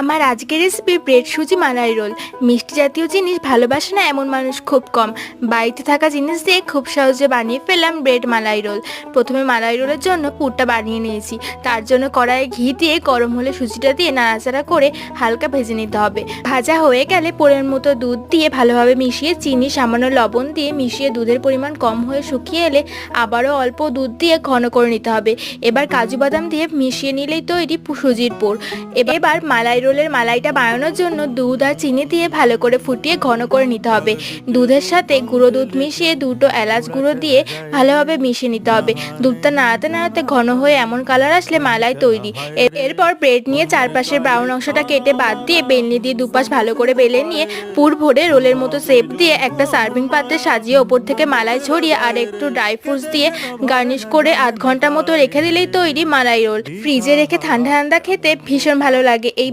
আমার আজকের recipe bread সুজি মালাই রোল। মিষ্টি জাতীয় জিনিস ভালোবাসে না এমন মানুষ খুব কম। বাড়িতে থাকা জিনিস দিয়ে খুব সহজে বানিয়ে ফেললাম ব্রেড মালাই রোল। প্রথমে মালাই রোলের জন্য পুরটা বানিয়ে নিয়েছি। তার জন্য কড়াইয়ে ঘি দিয়ে গরম হলে সুজিটা দিয়ে নাড়াচাড়া করে হালকা ভেজে নিতে হবে। ভাজা হয়ে গেলে পরিমাণ মতো দুধ দিয়ে ভালোভাবে মিশিয়ে চিনি সামান্য লবণ দিয়ে মিশিয়ে দুধের পরিমাণ কম হয়ে শুকিয়ে এলে আবারও অল্প দুধ দিয়ে ঘন করে নিতে হবে। এবার কাজু বাদাম দিয়ে মিশিয়ে নিলেই তৈরি সুজির পুর। এবার মালাই রোলের মালাইটা বানানোর জন্য দুধ আর চিনি দিয়ে ভালো করে ফুটিয়ে ঘন করে নিতে হবে। দুধের সাথে গুঁড়ো দুধ মিশিয়ে দুটো এলাচ গুঁড়ো দিয়ে ভালোভাবে মিশিয়ে নিতে হবে। দুধটা নাড়াতে নাড়াতে ঘন হয়ে এমন কালার আসলে মালাই তৈরি। এরপর ব্রেড নিয়ে চারপাশের ব্রাউন অংশটা কেটে বাদ দিয়ে বেলনি দিয়ে দুপাশ ভালো করে বেলে নিয়ে পুর ভরে রোলের মতো শেপ দিয়ে একটা সার্ভিং পাত্রে সাজিয়ে ওপর থেকে মালাই ছড়িয়ে আর একটু ড্রাই ফ্রুটস দিয়ে গার্নিশ করে আধ ঘন্টা মতো রেখে দিলেই তৈরি মালাই রোল। ফ্রিজে রেখে ঠান্ডা ঠান্ডা খেতে ভীষণ ভালো লাগে। এই